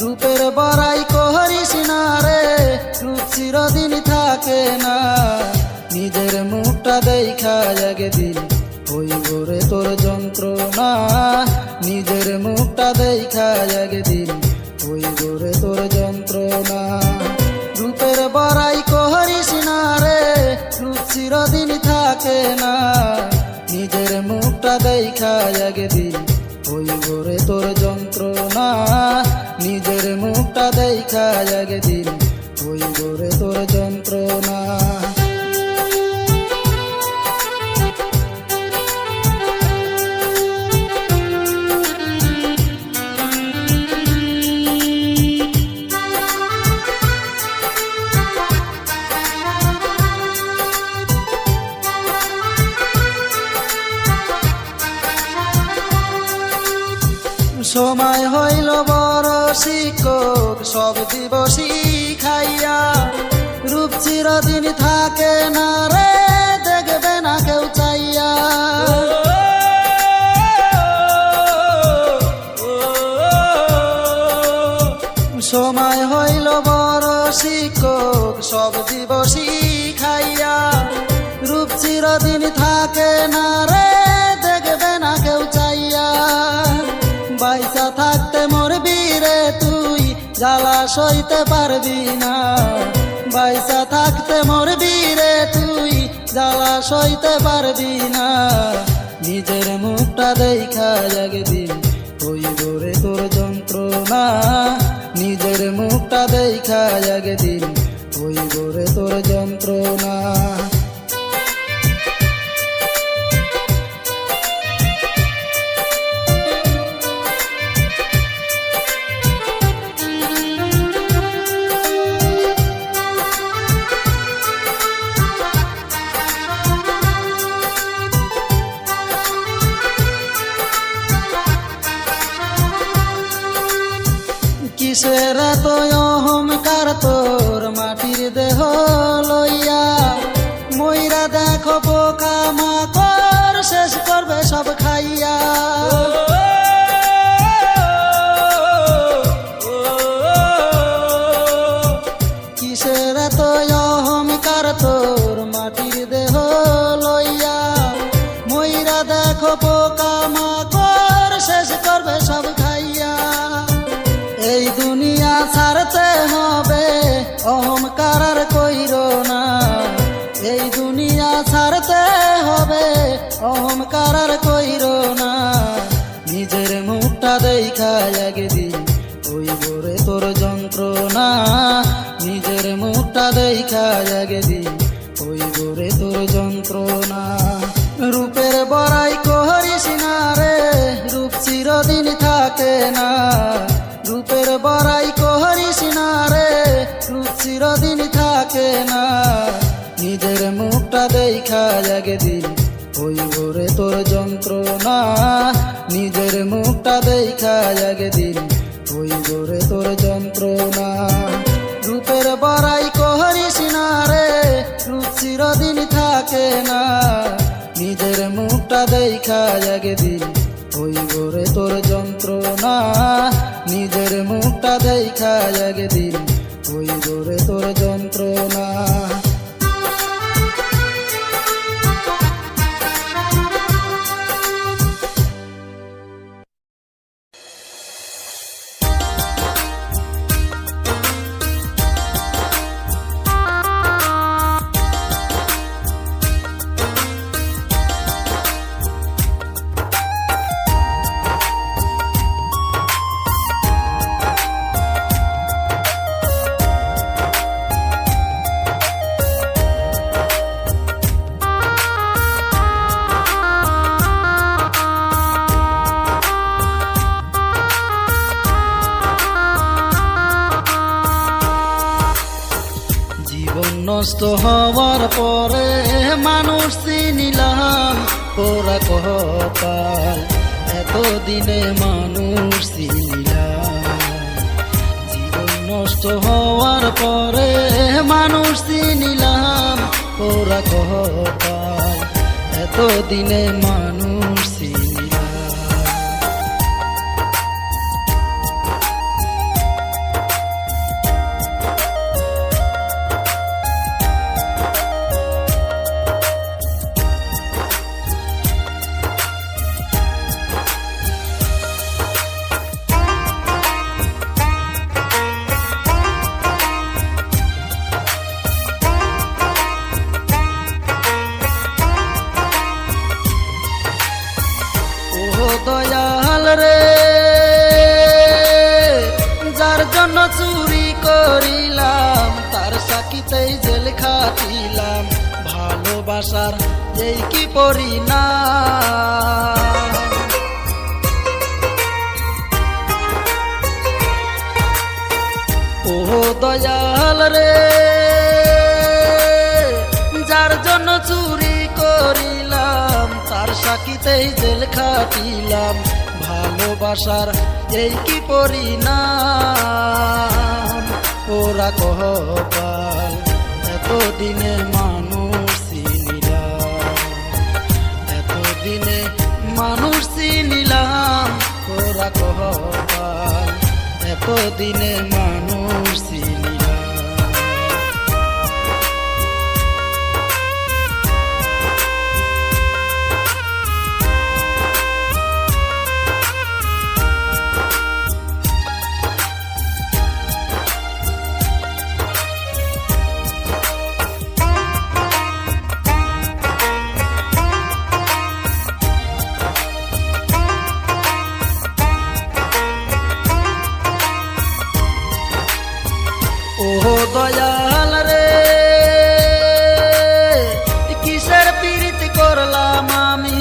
রূপের বড়াই করিস না রে, রূপ চিরদিন থাকে না। নিজের মুখটা দেখা একদিন হইব রে তোর যন্ত্রণা, নিজের মুখটা দেখা একদিন হইব রে তোর যন্ত্রণা। রূপের বড়াই করিস না রে, রূপ চিরদিন থাকে না। নিজের মুখটা দেখা একদিন হইব রে তোর যন্ত্রণা, নিজের মুখটা দেখা একদিন হইব রে তোর যন্ত্রণা। সময় হইল বড় শিক্ষক, সব দিব শিখাইয়া। রূপ চিরদিন থাকে না রে, দেখবে না কেউ চাইয়া। সময় হইল বড় শিক্ষক, সব দিব শিখাইয়া। রূপ চিরদিন থাকে না রে, দেখবে না কেউ চাইয়া। পয়সা থাকতে মরবি রে তুই, জ্বালা সইতে পারবি না। পয়সা থাকতে মরবি রে তুই, জ্বালা সইতে পারবি না। নিজের মুখটা দেখা একদিন হইব রে তোর যন্ত্রণা, নিজের মুখটা দেখা একদিন হইব রে তোর যন্ত্রণা। কিসের এত অহংকার তোর মাটির দেহ লইয়া। মইরা দেখো পোকা মাকড়, শেষ করবে সব খাইয়া। কিসের এত অহংকার তোর মাটির দেহ লইয়া। মইরা দেখো পোকা মাকড়, শেষ করবে সব খাইয়া। এই দুনিয়া ছাড়তে হবে, অহংকার আর কইরো না। এই দুনিয়া ছাড়তে হবে, অহংকার আর কইরো না। নিজের মুখটা দেখা একদিন হইব রে তোর যন্ত্রণা, নিজের মুখটা দেখা একদিন হইব রে তোর যন্ত্রণা। রূপের বড়াই করিস না রে, রূপ চিরদিন থাকে না। রূপের বড়াই করিস না রে, রূপ চিরদিন থাকে না। নিজের মুখটা দেখা একদিন হইব রে তোর যন্ত্রণা, নিজের মুখটা দেখা একদিন হইব রে তোর যন্ত্রণা। রূপের বড়াই করিস না রে, রূপ চিরদিন থাকে না। নিজের মুখটা দেখা একদিন হইব রে তোর যন্ত্রণা, নিজের মুখটা দেখা একদিন হইব রে তোর যন্ত্রণা। নষ্ট হওয়ার পরে মানুষ চিনিলাম পোড়া কপাল, এতদিনে মানুষ চিনিলাম। জীবন নষ্ট হওয়ার পরে মানুষ চিনিলাম পোড়া কপাল, এতদিনে মানুষ চিনিলাম। চুরি করিলাম তার সাকিতেই জেল খাটিলাম ভালোবাসার এই কি পরিণাম ও দয়াল রে যার জন্য চুরি করিলাম তার সাকিতেই জেল খাটিলাম ভালোবাসার এই কি পরিণাম ওরা কপাল এতদিনে মানুষ চিনিলাম এতদিনে মানুষ চিনিলাম ওরা কপাল এতদিনে মানুষ চিনিলাম ও দয়াল রে কিসের পীড়িত করলাম আমি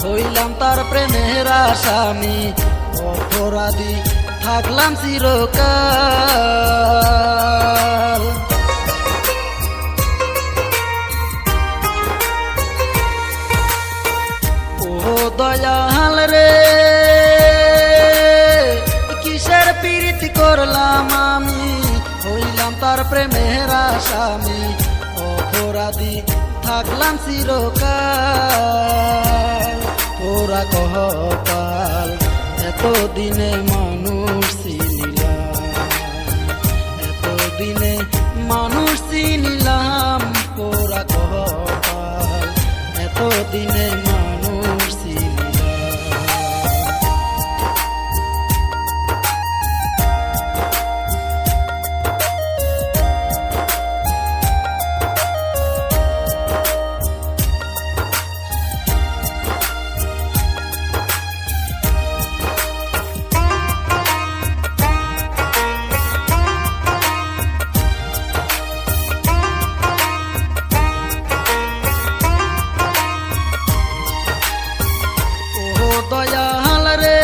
হইলাম তার প্রেমের আসামি অপরাধী থাকলাম চিরকাল ও দয়াল রে কিসের পীড়িত করলাম আমি হইলাম তার প্রেমের আসামি অপরাধী থাকলাম চিরকাল ওরা কপাল এতদিনে মানুষ চিনিলাম এতদিনে মানুষ চিনিলাম ওরা কপাল এতদিনে মানুষ চিনিলাম দয়াল রে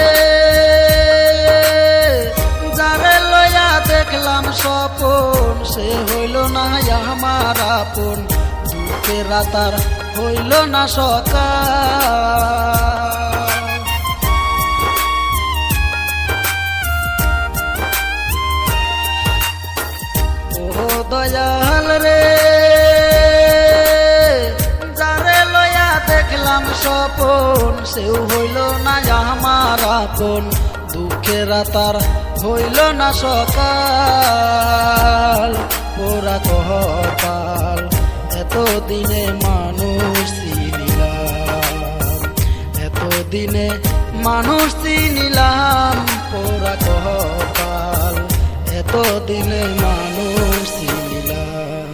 যারে লয়া দেখলাম স্বপন সে হইল না আমার আপন দুঃখের রাতার হইল না সকাল ও দয়াল রে যারে লয়া দেখলাম স্বপন সেও হইল না আমার আপন দুঃখের রাতার হইল না সকাল ওরা কপাল এতদিনে মানুষ চিনিলাম এতদিনে মানুষ চিনিলাম ওরা কপাল এতদিনে মানুষ চিনিলাম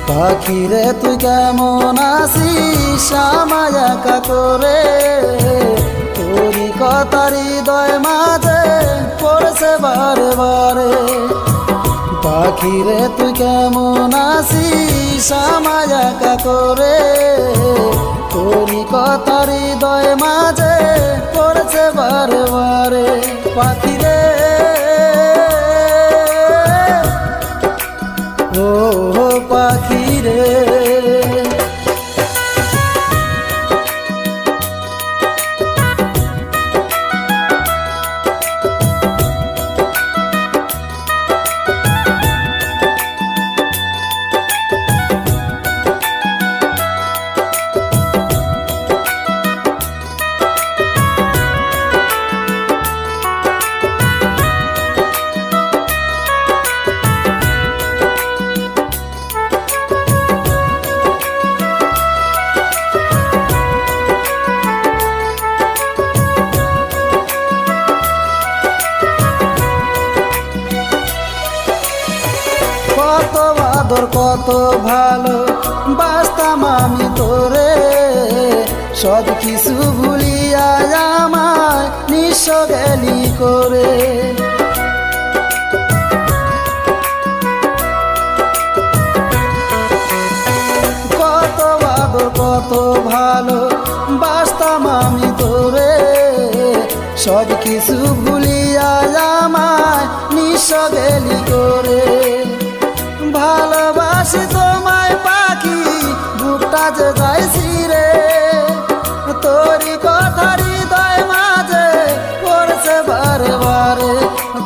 পাখিরে তুই কেমন আছিস আমায় একা করে তোরই কথা হৃদয় মাঝে পড়ছে বারে বারে পাখিরে তুই কেমন আছিস আমায় একা করে তোরই কথা হৃদয় মাঝে পড়ছে বারে বারে পাখিরে ও পাখিরে আদর কত ভালো বাসতাম আমি তোরে, সব কিছু ভুলিয়া আমায় নিঃস্ব গেলি করে। কত আদর কত ভালো বাসতাম আমি তোরে, সব কিছু ভুলিয়া আমায় নিঃস্ব গেলি করে। ভালোবাসি তোমায় পাখি বুকটা যে যাইছি রে, তোরই কথা হৃদয় মাঝে পড়ছে বারে বারে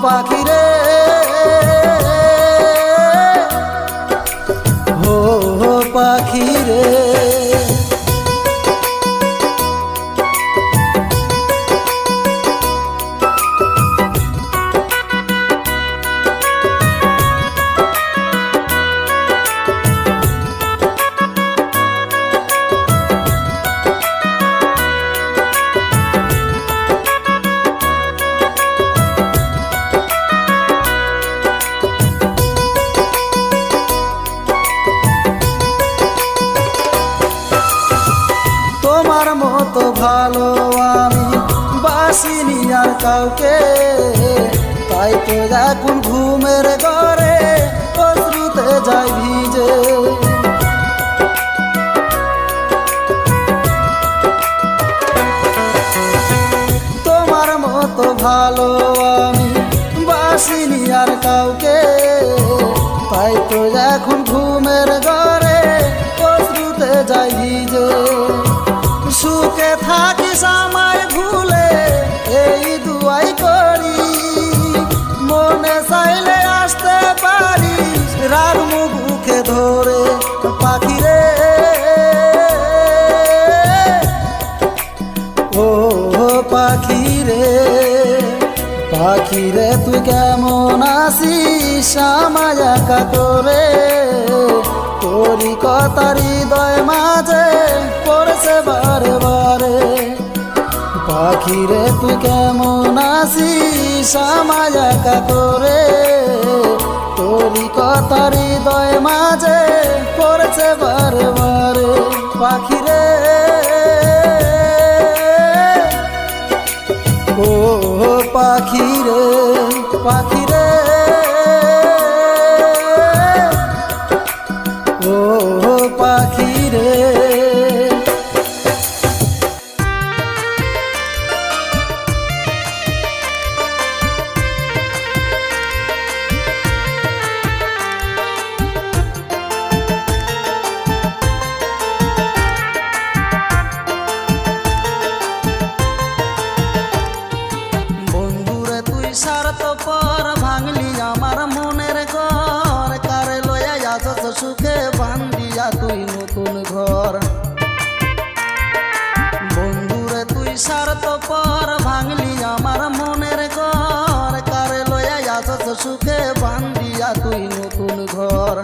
পাখি রে। হো হো পাখি রে, তোমার মতো ভালো আমি বাসিনি আর কাউকে, তাই তো এখন ঘুমের ঘরে অশ্রুতে যাই ভিজে। তোমার মতো ভালো আমি বাসিনি আর কাউকে, তাই তো এখন ঘুমের ঘরে অশ্রুতে যাই ভিজে। সুখে থাকিস আমায় ভুলে এই দুয়াই করি, মনে চাইলে আসতে পারিস রাগ মুখে ধরে পাখি রে। ও পাখি রে, পাখি রে তুই কেমন আছিস আমায় একা করে, তোরই কথা হৃদয় মাঝে পড়ছে বারে বারে। পাখি রে তুই কেমন আছিস আমায় একা করে, তোরই কথা হৃদয় মাঝে পড়ছে বারে বারে পাখি রে। ও পাখি রে, পাখি রে, ও পাখি রে। বন্ধুরে তুই স্বার্থপর ভাঙলি আমার মনের ঘর, কারে লয়া যাচ্ছ সুখে বান্ধিয়া তুই নতুন ঘর। বন্ধুরে তুই স্বার্থপর ভাঙলি আমার মনের ঘর, কারে লয়া যাচ্ছ সুখে বান্ধিয়া তুই নতুন ঘর।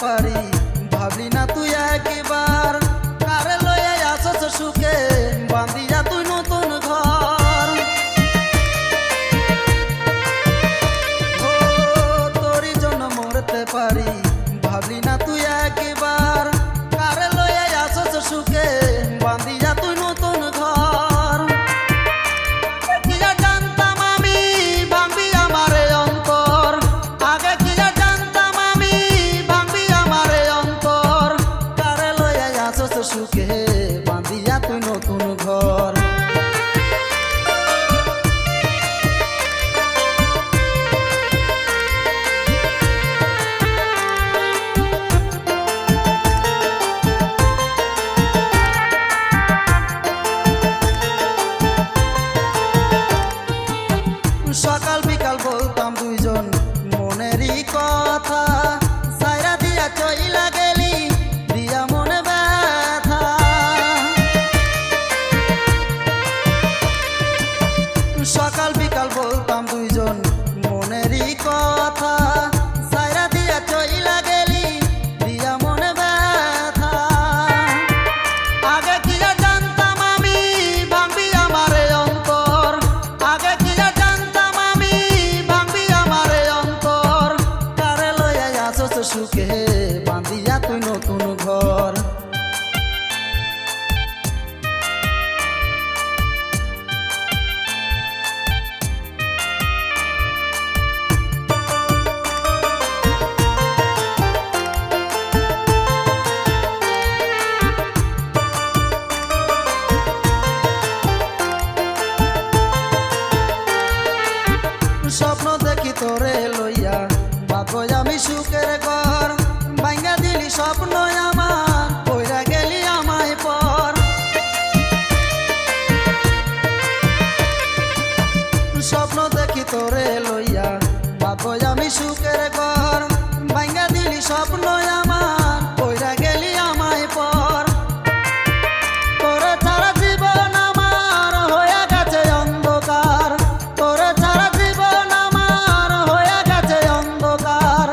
পারি ভাবলি না তুই একবার, কারে লইয়া আসছ সুখে বান্ধিয়া তুই নতুন ঘর। ও তোরই জন্য মরতে পারি ভাবলি না তুই একবার, কারে লইয়া আসছ সুখে বান্ধিয়া তুই নতুন ঘর। জানতাম আমি ভাঙবি আমার অন্তর, আগে কি জানতাম আমি ভাঙবি আমার অন্তর, কারে লইয়া আসছ সুখে বান্ধিয়া তুই নতুন ঘর। স্বপ্ন আমার কইরা গেলি আমায় পর স্বপ্ন দেখি তোরে লইয়া বাঁধবো আমি সুখের ঘর ভাঙ্গা দিলি স্বপ্ন আমার কইরা গেলি আমায় পর তোরে ছাড়া জীবন আমার হয়ে গেছে অন্ধকার তোরে ছাড়া জীবন আমার হয়ে গেছে অন্ধকার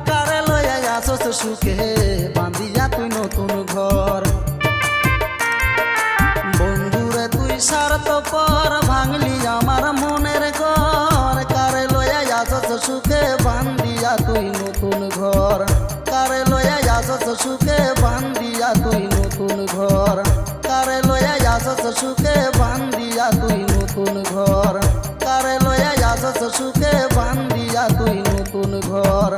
কারে লইয়া আসছ সুখে বাঁধিয়া তুই নতুন ঘর বন্ধুরে তুই স্বার্থপর ভাঙলি আমার মনের ঘর কারে লইয়া আসছ সুখে বান্ধিয়া তুই নতুন ঘর কারে লইয়া আসছ সুখে বান্ধিয়া তুই নতুন ঘর কারে লইয়া আসছ সুখে বান্ধিয়া তুই নতুন ঘর কারে লইয়া আসছ সুখে বান্ধিয়া তুই নতুন ঘর।